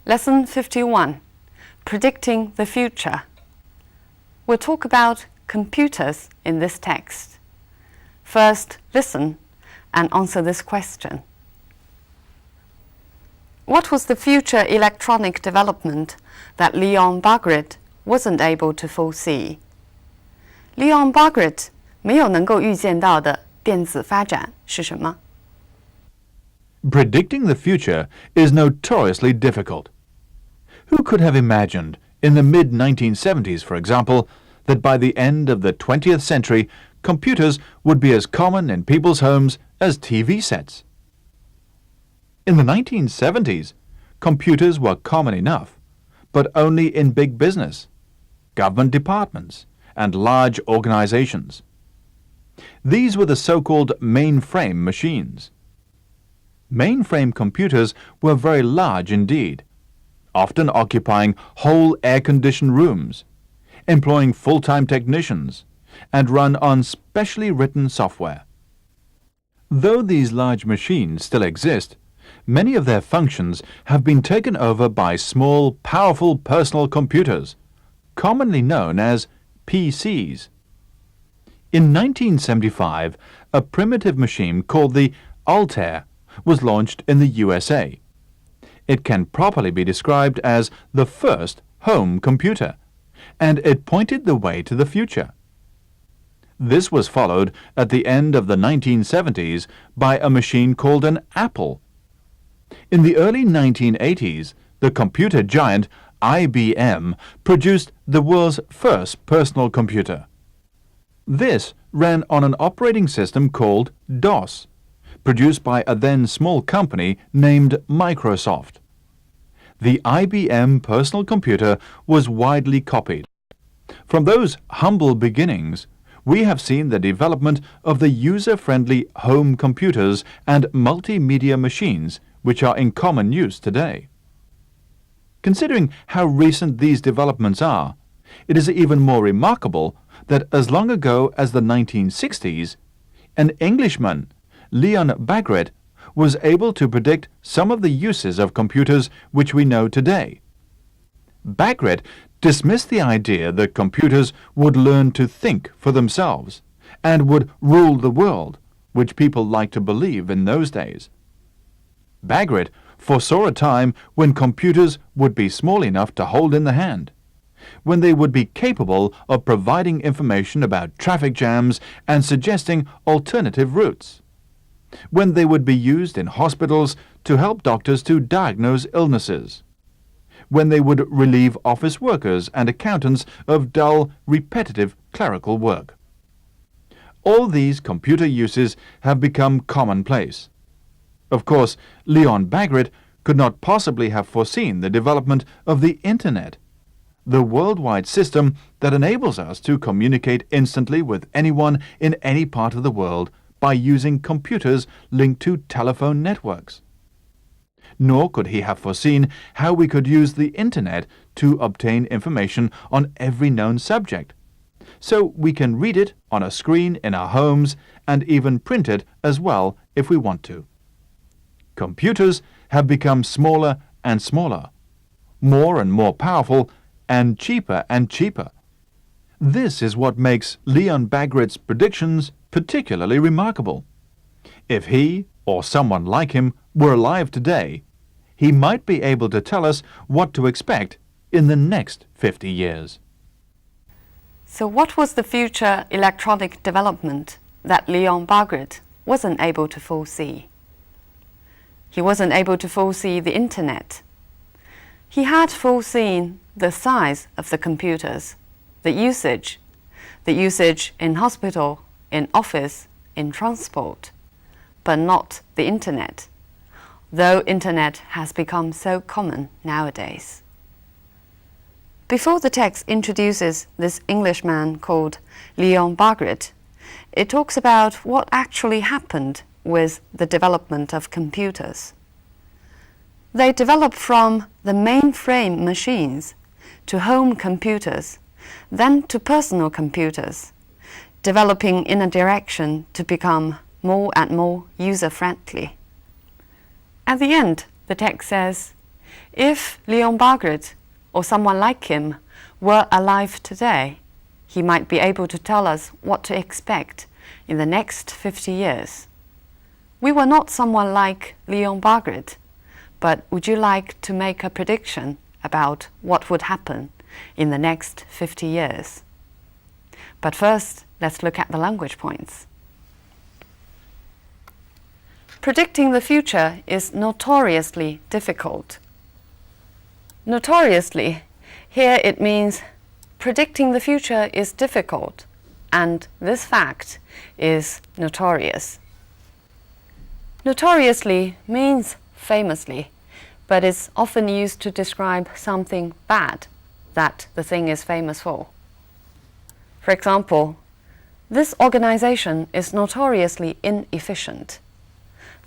Lesson 51, Predicting the Future. We'll talk about computers in this text. First, listen and answer this question. What was the future electronic development that Leon Bagrit wasn't able to foresee? Leon Bagrit 没有能够预见到的电子发展是什么？ Predicting the future is notoriously difficult. Who could have imagined, in the mid-1970s, for example, that by the end of the 20th century, computers would be as common in people's homes as TV sets? In the 1970s, computers were common enough, but only in big business, government departments, and large organizations. These were the so-called mainframe machines. Mainframe computers were very large indeed, often occupying whole air-conditioned rooms, employing full-time technicians, and run on specially written software. Though these large machines still exist, many of their functions have been taken over by small, powerful personal computers, commonly known as PCs. In 1975, a primitive machine called the Altair was launched in the USA. It can properly be described as the first home computer, and it pointed the way to the future. This was followed at the end of the 1970s by a machine called an Apple. In the early 1980s, the computer giant IBM produced the world's first personal computer. This ran on an operating system called DOS, produced by a then small company named Microsoft. The IBM personal computer was widely copied. From those humble beginnings, we have seen the development of the user-friendly home computers and multimedia machines which are in common use today. Considering how recent these developments are, it is even more remarkable that as long ago as the 1960s, an Englishman, Leon Bagrit, was able to predict some of the uses of computers which we know today. Bagrit dismissed the idea that computers would learn to think for themselves and would rule the world, which people liked to believe in those days. Bagrit foresaw a time when computers would be small enough to hold in the hand, when they would be capable of providing information about traffic jams and suggesting alternative routes, when they would be used in hospitals to help doctors to diagnose illnesses, when they would relieve office workers and accountants of dull, repetitive clerical work. All these computer uses have become commonplace. Of course, Leon Bagrit could not possibly have foreseen the development of the Internet, the worldwide system that enables us to communicate instantly with anyone in any part of the world by using computers linked to telephone networks. Nor could he have foreseen how we could use the Internet to obtain information on every known subject, so we can read it on a screen in our homes and even print it as well if we want to. Computers have become smaller and smaller, more and more powerful, and cheaper. This is what makes Leon Bagrit's predictions particularly remarkable. If he, or someone like him, were alive today, he might be able to tell us what to expect in the next 50 years. So what was the future electronic development that Leon Bagrit wasn't able to foresee? He wasn't able to foresee the Internet. He had foreseen the size of the computers, the usage in hospital, in office, in transport, but not the Internet, though Internet has become so common nowadays. Before the text introduces this Englishman called Leon Bagrit, it talks about what actually happened with the development of computers. They developed from the mainframe machines to home computers, then to personal computers, developing in a direction to become more and more user-friendly. At the end, the text says, If Leon Bagrit, or someone like him, were alive today, he might be able to tell us what to expect in the next 50 years. We were not someone like Leon Bagrit, but would you like to make a prediction about what would happen in the next 50 years? But first, let's look at the language points. Predicting the future is notoriously difficult. Notoriously, here it means predicting the future is difficult, and this fact is notorious. Notoriously means famously, but is often used to describe something bad that the thing is famous for. For example, this organization is notoriously inefficient.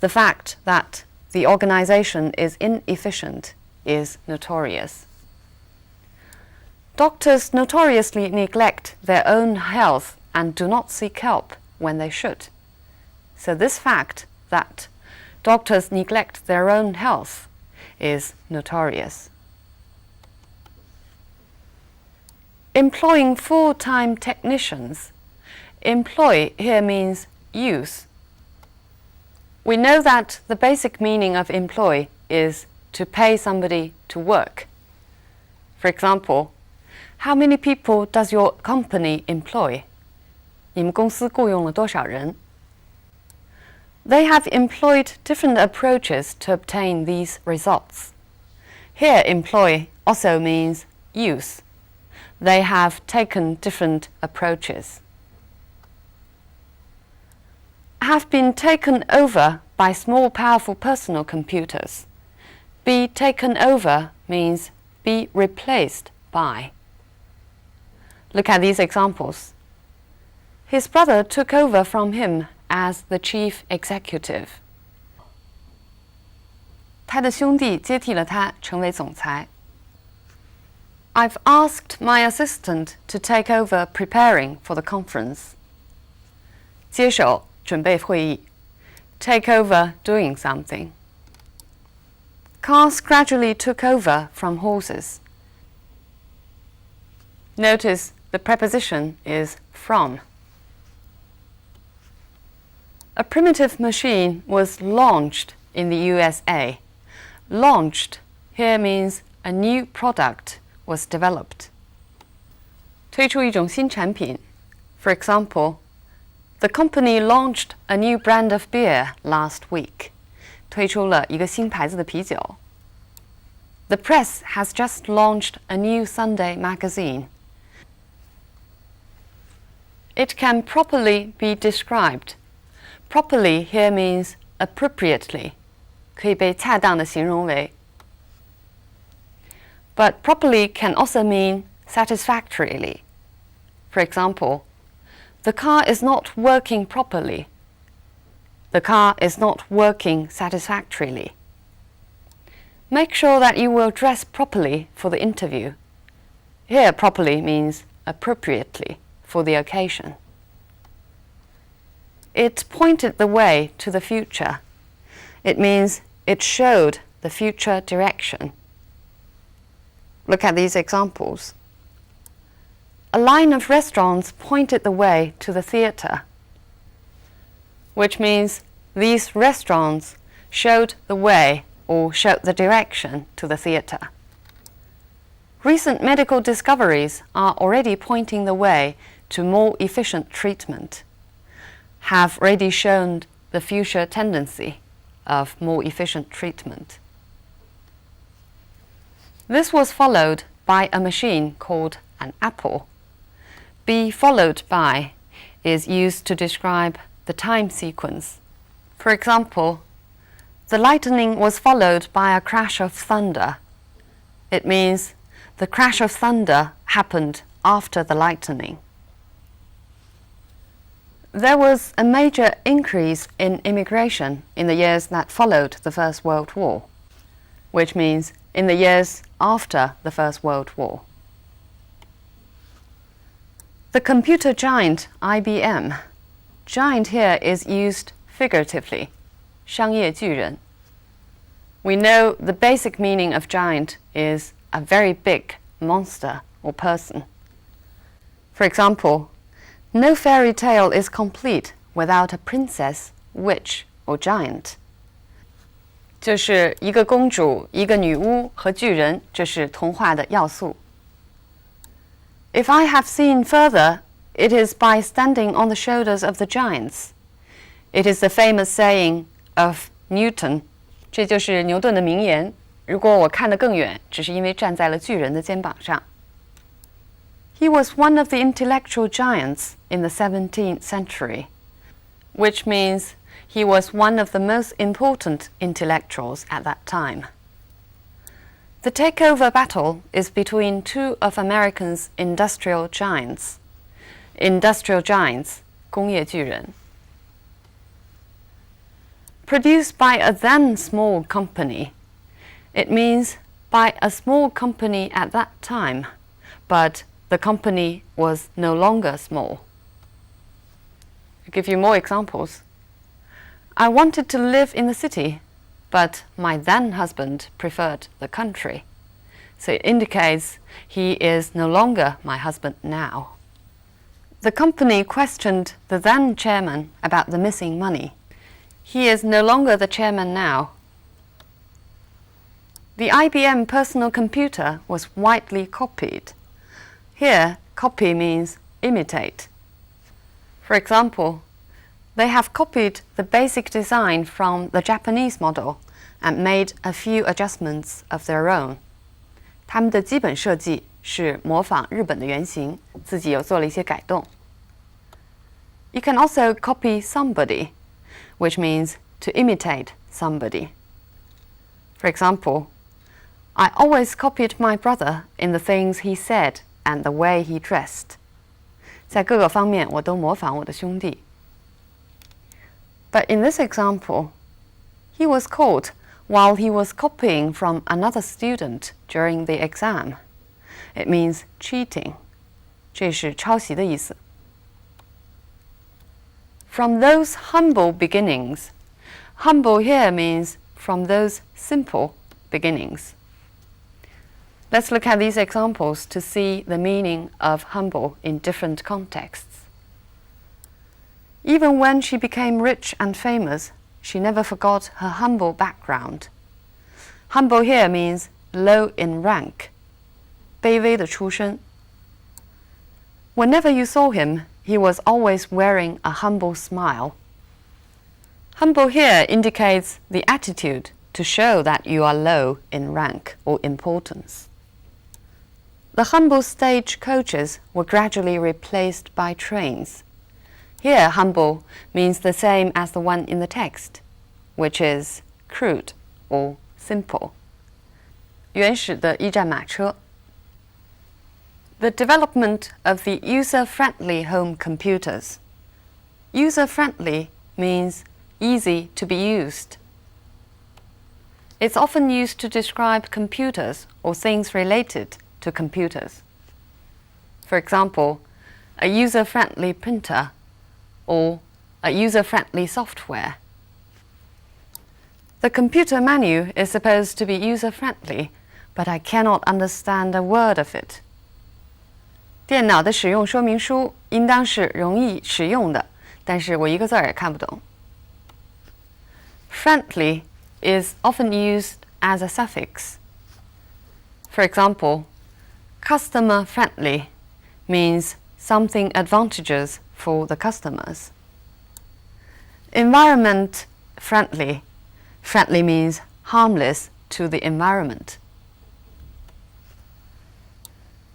The fact that the organization is inefficient is notorious. Doctors notoriously neglect their own health and do not seek help when they should. So this fact that doctors neglect their own health is notorious. Employing full-time technicians. Employ here means use. We know that the basic meaning of employ is to pay somebody to work. For example, how many people does your company employ? 你们公司雇佣了多少人? They have employed different approaches to obtain these results. Here, employ also means use. They have taken different approaches. Have been taken over by small powerful personal computers. Be taken over means be replaced by. Look at these examples. His brother took over from him as the chief executive. 他的兄弟接替了他成为总裁。I've asked my assistant to take over preparing for the conference. 接手准备会议 take over doing something. Cars gradually took over from horses. Notice the preposition is from. A primitive machine was launched in the USA. Launched here means a new product was developed. 推出一种新产品 For example, the company launched a new brand of beer last week. 推出了一个新牌子的啤酒 The press has just launched a new Sunday magazine. It can properly be described. Properly here means appropriately. 可以被恰当地形容为 But properly can also mean satisfactorily. For example, the car is not working properly. The car is not working satisfactorily. Make sure that you will dress properly for the interview. Here, properly means appropriately for the occasion. It pointed the way to the future. It means it showed the future direction. Look at these examples. A line of restaurants pointed the way to the theatre, which means these restaurants showed the way or showed the direction to the theatre. Recent medical discoveries are already pointing the way to more efficient treatment, have already shown the future tendency of more efficient treatment. This was followed by a machine called an apple. Be followed by is used to describe the time sequence. For example, the lightning was followed by a crash of thunder. It means the crash of thunder happened after the lightning. There was a major increase in immigration in the years that followed the First World War, which means in the years after the First World War. The computer giant IBM. Giant here is used figuratively, 商业巨人, we know the basic meaning of giant is a very big monster or person. For example, no fairy tale is complete without a princess, witch, or giant. 就是一个公主、一个女巫和巨人，这是童话的要素。If I have seen further, it is by standing on the shoulders of the giants. It is the famous saying of Newton. 这就是牛顿的名言。如果我看得更远，只是因为站在了巨人的肩膀上。He was one of the intellectual giants in the 17th century, which means he was one of the most important intellectuals at that time. The takeover battle is between two of America's industrial giants. Industrial giants, 工业巨人. Produced by a then small company. It means by a small company at that time, but the company was no longer small. I'll give you more examples. I wanted to live in the city, but my then husband preferred the country. So it indicates he is no longer my husband now. The company questioned the then chairman about the missing money. He is no longer the chairman now. The IBM personal computer was widely copied. Here, copy means imitate. For example, they have copied the basic design from the Japanese model and made a few adjustments of their own. 他们的基本设计是模仿日本的原型，自己又做了一些改动。You can also copy somebody, which means to imitate somebody. For example, I always copied my brother in the things he said and the way he dressed. 在各个方面我都模仿我的兄弟。But in this example, he was caught while he was copying from another student during the exam. It means cheating. 这是抄袭的意思。From those humble beginnings. Humble here means from those simple beginnings. Let's look at these examples to see the meaning of humble in different contexts. Even when she became rich and famous, she never forgot her humble background. Humble here means low in rank, 卑微的出身。Whenever you saw him, he was always wearing a humble smile. Humble here indicates the attitude to show that you are low in rank or importance. The humble stage coaches were gradually replaced by trains. Here, humble means the same as the one in the text, which is crude or simple. 原始的驿站马车。The development of the user-friendly home computers. User-friendly means easy to be used. It's often used to describe computers or things related to computers. For example, a user-friendly printer or a user-friendly software. The computer menu is supposed to be user-friendly, but I cannot understand a word of it. 电脑的使用说明书应当是容易使用的，但是我一个字儿也看不懂。Friendly is often used as a suffix. For example, customer friendly means something advantageous for the customers. Environment friendly. Friendly means harmless to the environment.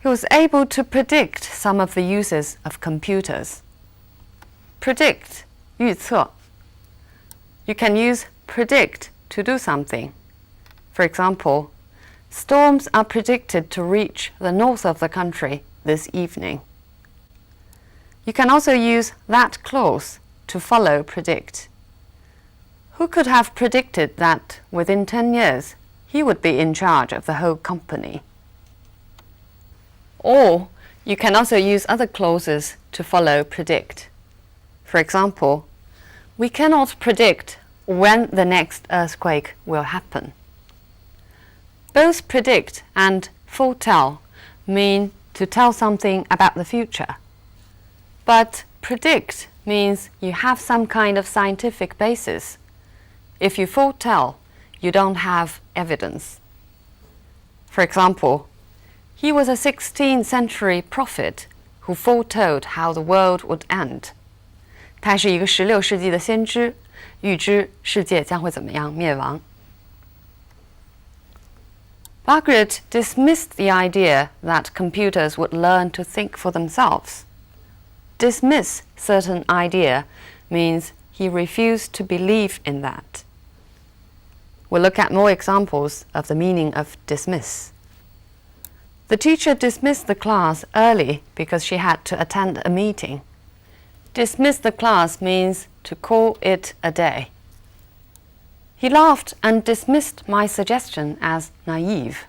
He was able to predict some of the uses of computers. Predict, 预测. You can use predict to do something. For example, storms are predicted to reach the north of the country this evening. You can also use that clause to follow predict. Who could have predicted that within 10 years he would be in charge of the whole company? Or you can also use other clauses to follow predict. For example, we cannot predict when the next earthquake will happen. Both predict and foretell mean to tell something about the future. But predict means you have some kind of scientific basis. If you foretell, you don't have evidence. For example, he was a 16th century prophet who foretold how the world would end. 他是一个16世纪的先知，预知世界将会怎么样灭亡。Bagrat dismissed the idea that computers would learn to think for themselves. Dismiss certain idea means he refused to believe in that. We'll look at more examples of the meaning of dismiss. The teacher dismissed the class early because she had to attend a meeting. Dismiss the class means to call it a day. He laughed and dismissed my suggestion as naive.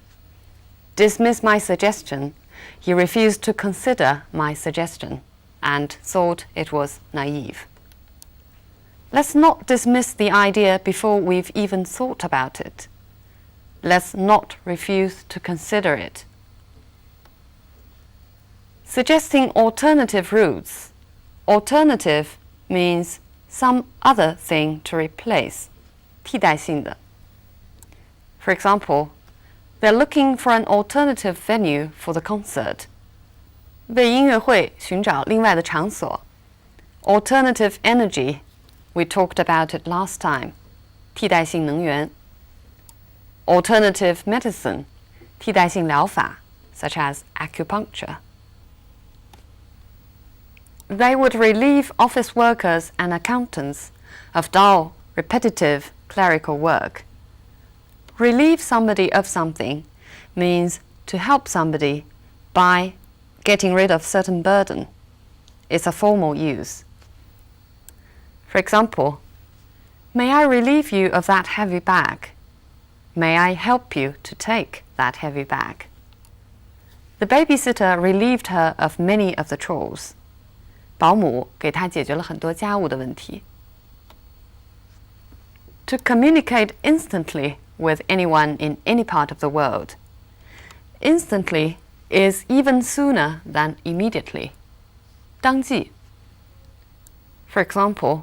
Dismiss my suggestion, he refused to consider my suggestion and thought it was naive. Let's not dismiss the idea before we've even thought about it. Let's not refuse to consider it. Suggesting alternative routes. Alternative means some other thing to replace. 替代性的. For example, they're looking for an alternative venue for the concert. 为音乐会寻找另外的场所. Alternative energy, we talked about it last time. 替代性能源. Alternative medicine, 替代性疗法, such as acupuncture. They would relieve office workers and accountants of dull, repetitive clerical work. Relieve somebody of something means to help somebody by getting rid of certain burden. It's a formal use. For example, may I relieve you of that heavy bag? May I help you to take that heavy bag? The babysitter relieved her of many of the chores. 保姆给她解决了很多家务的问题。To communicate instantly with anyone in any part of the world. Instantly is even sooner than immediately. 当即. For example,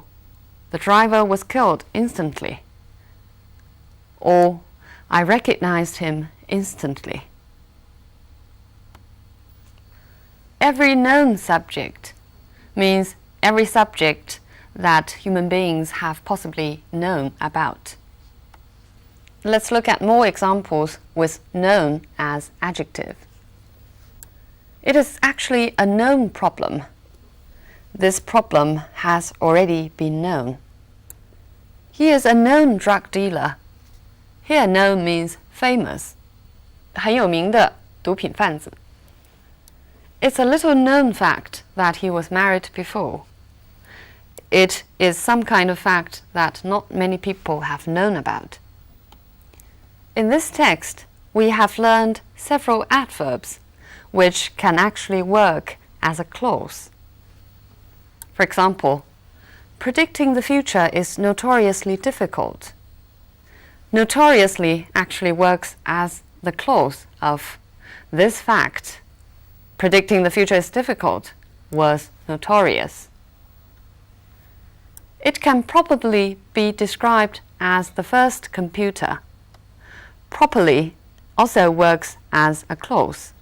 the driver was killed instantly. Or, I recognized him instantly. Every known subject means every subject that human beings have possibly known about. Let's look at more examples with known as adjective. It is actually a known problem. This problem has already been known. He is a known drug dealer. Here known means famous. 很有名的毒品贩子. It's a little known fact that he was married before. It is some kind of fact that not many people have known about. In this text, we have learned several adverbs which can actually work as a clause. For example, predicting the future is notoriously difficult. Notoriously actually works as the clause of this fact. Predicting the future is difficult was notorious. It can probably be described as the first computer. Properly also works as a clause,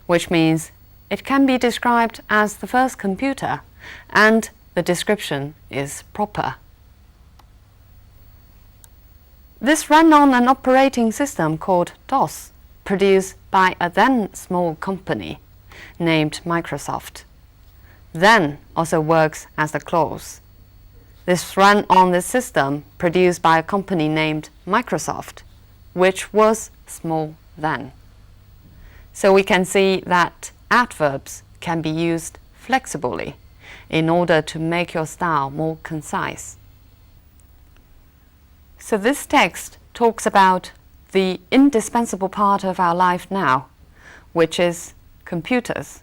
which means it can be described as the first computer and the description is proper. This ran on an operating system called DOS, produced by a then small company named Microsoft. Then also works as the clause. This ran on this system produced by a company named Microsoft, which was small then. So we can see that adverbs can be used flexibly in order to make your style more concise. So this text talks about the indispensable part of our life now, which is computers.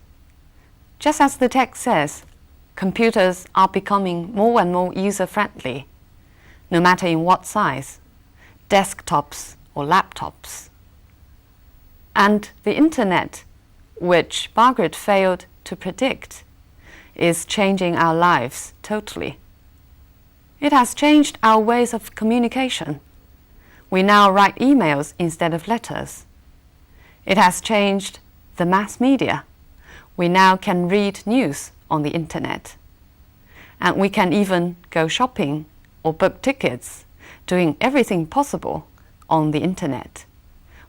Just as the text says, computers are becoming more and more user-friendly, no matter in what size, desktops or laptops. And the Internet, which Margaret failed to predict, is changing our lives totally. It has changed our ways of communication. We now write emails instead of letters. It has changed the mass media. We now can read news on the Internet. And we can even go shopping or book tickets, doing everything possible on the Internet,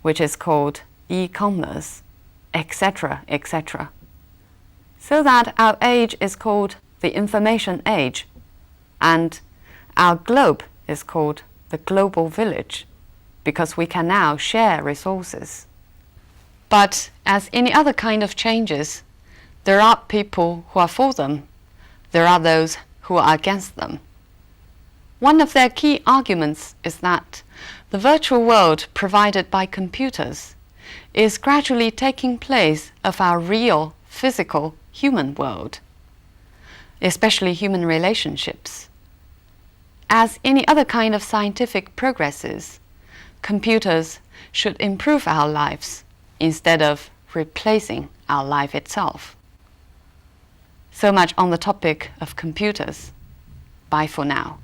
which is called e-commerce, etc., etc. So that our age is called the information age, and our globe is called the global village, because we can now share resources. But as any other kind of changes, there are people who are for them. There are those who are against them. One of their key arguments is that the virtual world provided by computers is gradually taking place of our real, physical, human world, especially human relationships. As any other kind of scientific progresses, computers should improve our lives instead of replacing our life itself. So much on the topic of computers. Bye for now.